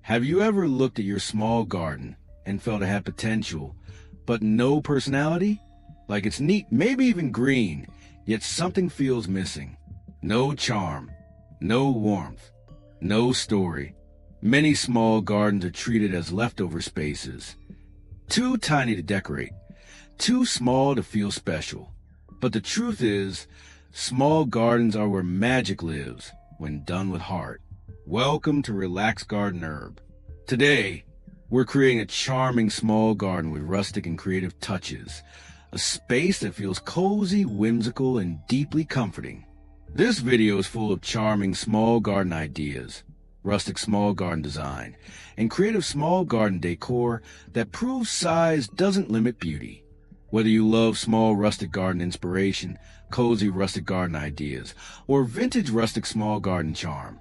Have you ever looked at your small garden and felt it had potential, but no personality? Like it's neat, maybe even green, yet something feels missing. No charm, no warmth, no story. Many small gardens are treated as leftover spaces. Too tiny to decorate, too small to feel special. But the truth is, small gardens are where magic lives when done with heart. Welcome to Relax Garden Herb. Today, we're creating a charming small garden with rustic and creative touches. A space that feels cozy, whimsical, and deeply comforting. This video is full of charming small garden ideas, rustic small garden design, and creative small garden decor that proves size doesn't limit beauty. Whether you love small rustic garden inspiration, cozy rustic garden ideas, or vintage rustic small garden charm,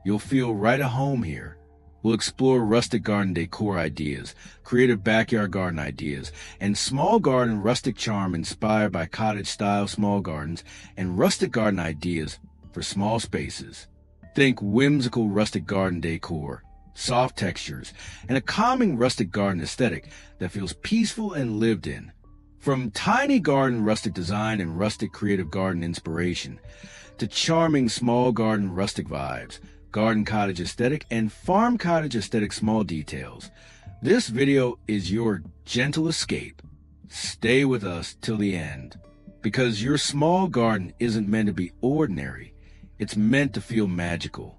you'll feel right at home here. We'll explore rustic garden decor ideas, creative backyard garden ideas, and small garden rustic charm inspired by cottage-style small gardens and rustic garden ideas for small spaces. Think whimsical rustic garden decor, soft textures, and a calming rustic garden aesthetic that feels peaceful and lived in. From tiny garden rustic design and rustic creative garden inspiration, to charming small garden rustic vibes, garden cottage aesthetic, and farm cottage aesthetic small details. This video is your gentle escape. Stay with us till the end, because your small garden isn't meant to be ordinary. It's meant to feel magical.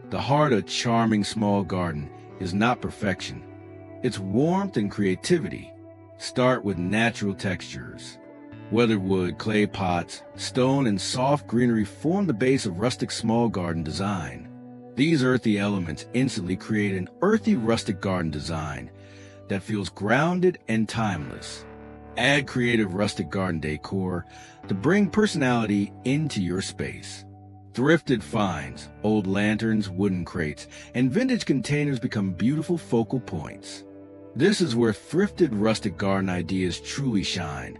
The heart of a charming small garden is not perfection. It's warmth and creativity. Start with natural textures. Weathered wood, clay pots, stone, and soft greenery form the base of rustic small garden design. These earthy elements instantly create an earthy rustic garden design that feels grounded and timeless. Add creative rustic garden decor to bring personality into your space. Thrifted finds, old lanterns, wooden crates, and vintage containers become beautiful focal points. This is where thrifted rustic garden ideas truly shine.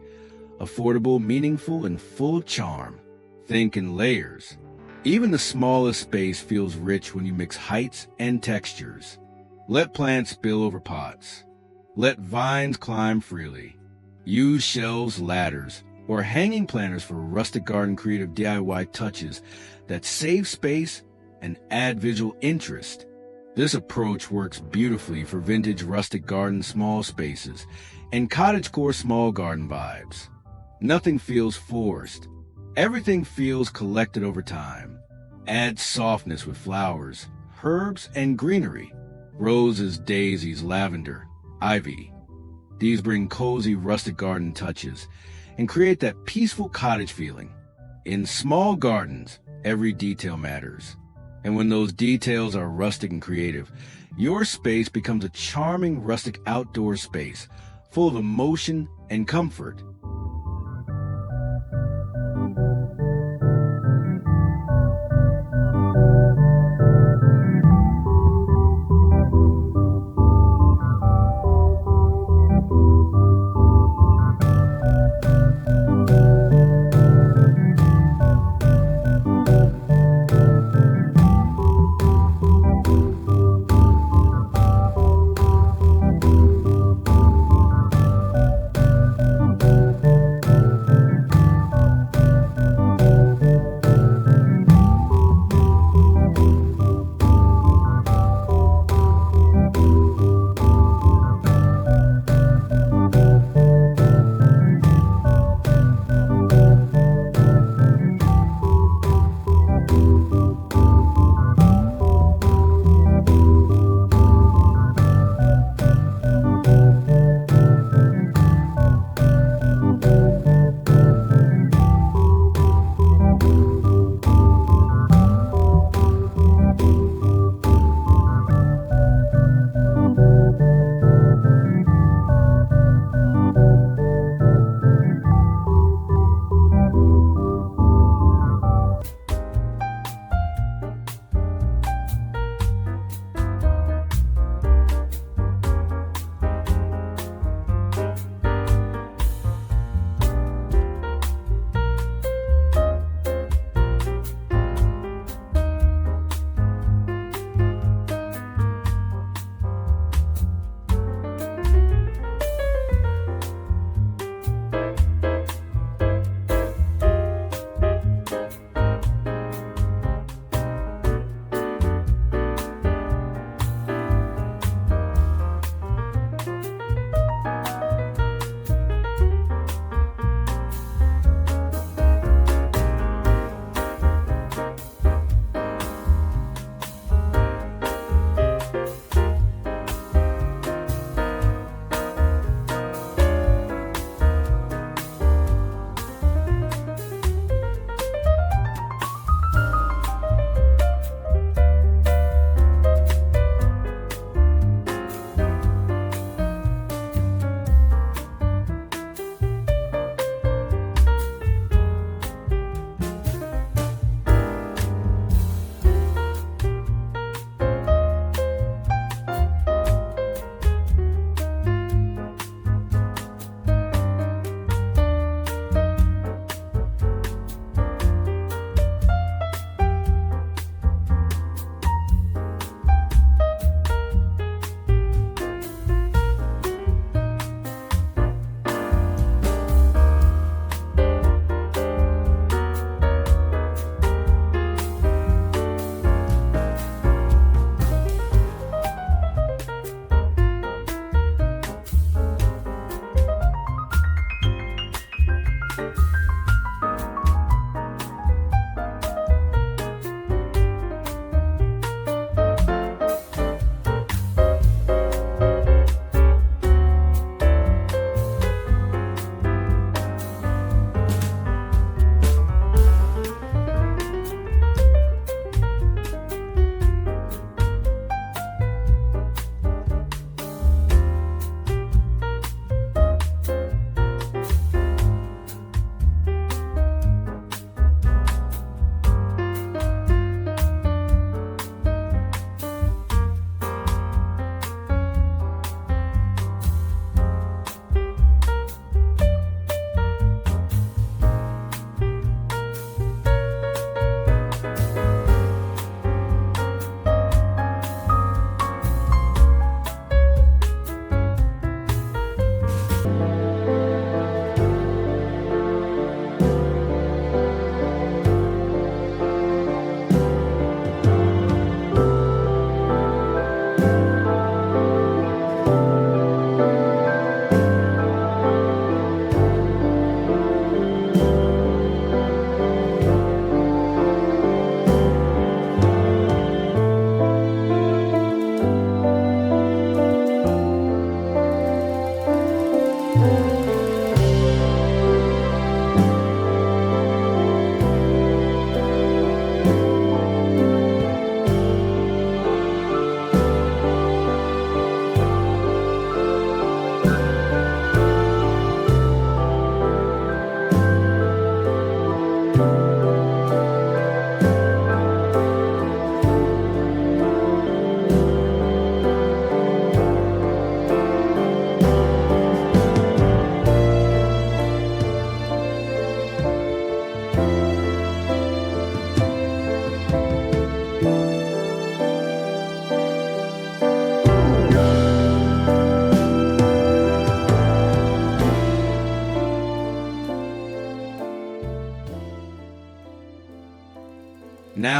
Affordable, meaningful, and full of charm. Think in layers. Even the smallest space feels rich when you mix heights and textures. Let plants spill over pots. Let vines climb freely. Use shelves, ladders, or hanging planters for rustic garden creative DIY touches that save space and add visual interest. This approach works beautifully for vintage rustic garden small spaces and cottagecore small garden vibes. Nothing feels forced. Everything feels collected over time. Add softness with flowers, herbs, and greenery. Roses, daisies, lavender, ivy. These bring cozy rustic garden touches and create that peaceful cottage feeling. In small gardens, every detail matters. And when those details are rustic and creative, your space becomes a charming rustic outdoor space full of emotion and comfort.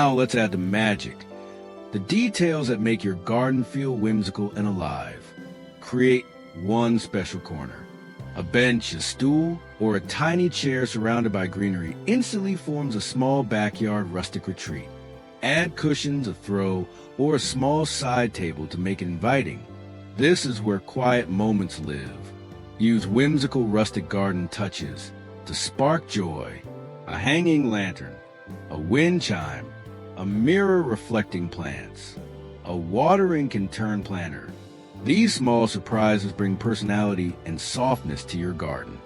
Now let's add the magic. The details that make your garden feel whimsical and alive. Create one special corner. A bench, a stool, or a tiny chair surrounded by greenery instantly forms a small backyard rustic retreat. Add cushions, a throw, or a small side table to make it inviting. This is where quiet moments live. Use whimsical rustic garden touches to spark joy. A hanging lantern, a wind chime, a mirror reflecting plants, a watering can turn planter. These small surprises bring personality and softness to your garden.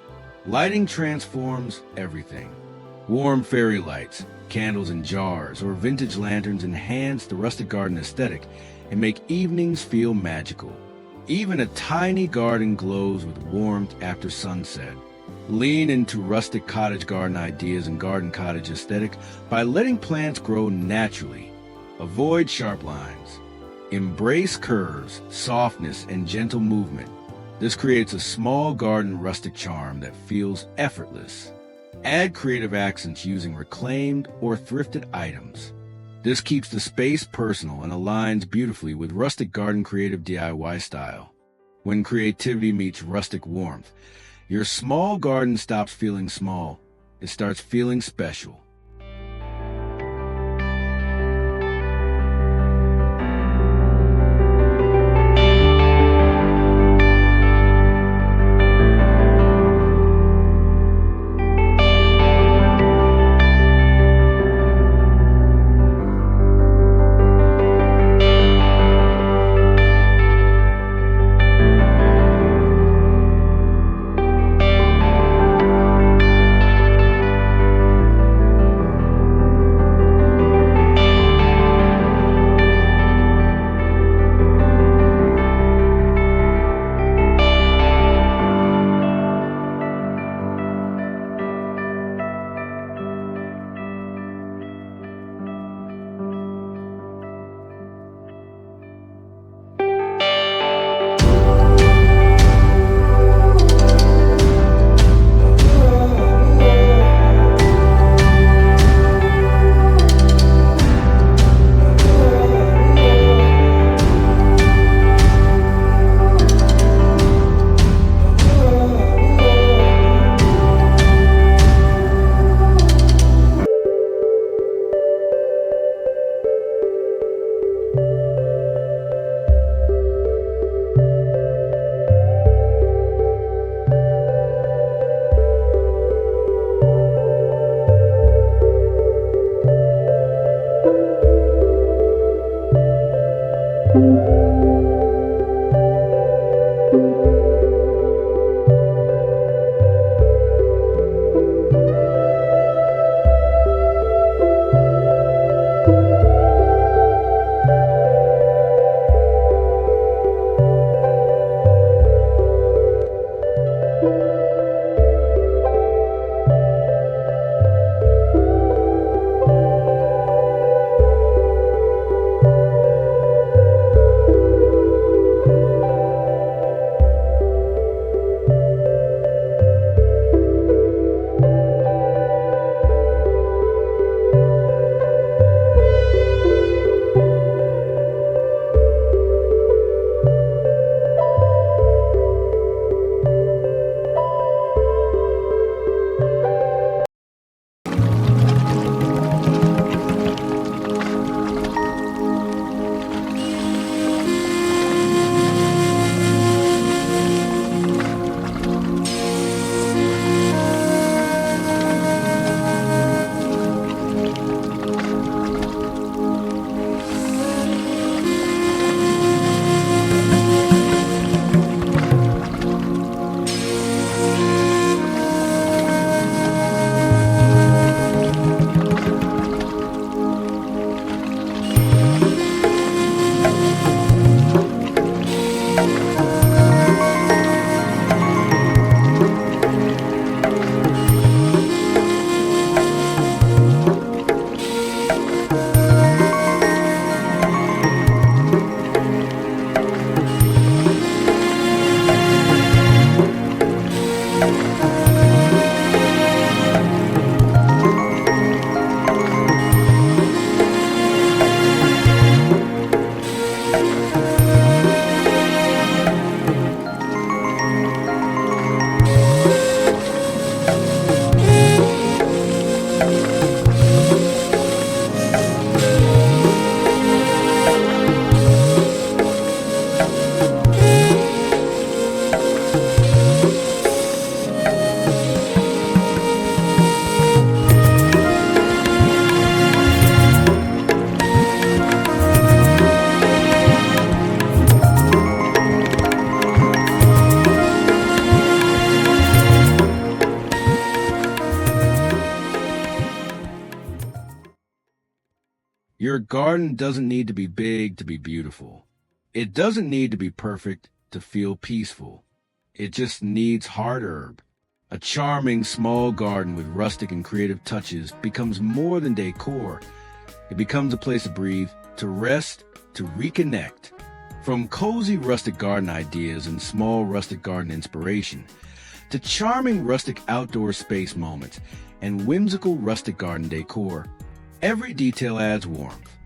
Lighting transforms everything. Warm fairy lights, candles in jars, or vintage lanterns enhance the rustic garden aesthetic and make evenings feel magical. Even a tiny garden glows with warmth after sunset. Lean into rustic cottage garden ideas and garden cottage aesthetic by letting plants grow naturally. Avoid sharp lines. Embrace curves, softness, and gentle movement. This creates a small garden rustic charm that feels effortless. Add creative accents using reclaimed or thrifted items. This keeps the space personal and aligns beautifully with rustic garden creative DIY style. When creativity meets rustic warmth, your small garden stops feeling small. It starts feeling special. garden doesn't need to be big to be beautiful. It doesn't need to be perfect to feel peaceful. It just needs hard herb. A charming small garden with rustic and creative touches becomes more than decor. It becomes a place to breathe, to rest, to reconnect. From cozy rustic garden ideas and small rustic garden inspiration, to charming rustic outdoor space moments and whimsical rustic garden decor, every detail adds warmth.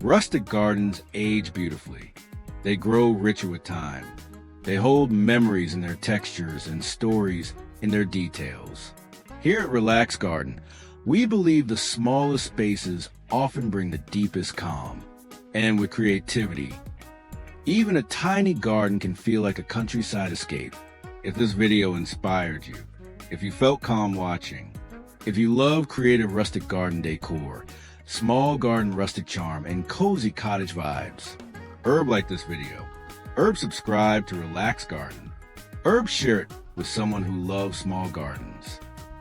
Rustic gardens age beautifully. They grow richer with time. They hold memories in their textures and stories in their details. Here at Relax Garden, we believe the smallest spaces often bring the deepest calm. And with creativity, even a tiny garden can feel like a countryside escape. If this video inspired you, if you felt calm watching, if you love creative rustic garden decor, small garden rustic charm, and cozy cottage vibes, like this video. Subscribe to Relax Garden. Share it with someone who loves small gardens.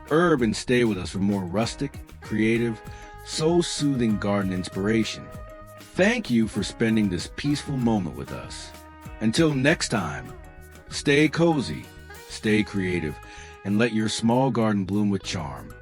And stay with us for more rustic, creative, soul-soothing garden inspiration. Thank you for spending this peaceful moment with us. Until next time, stay cozy, stay creative, and let your small garden bloom with charm.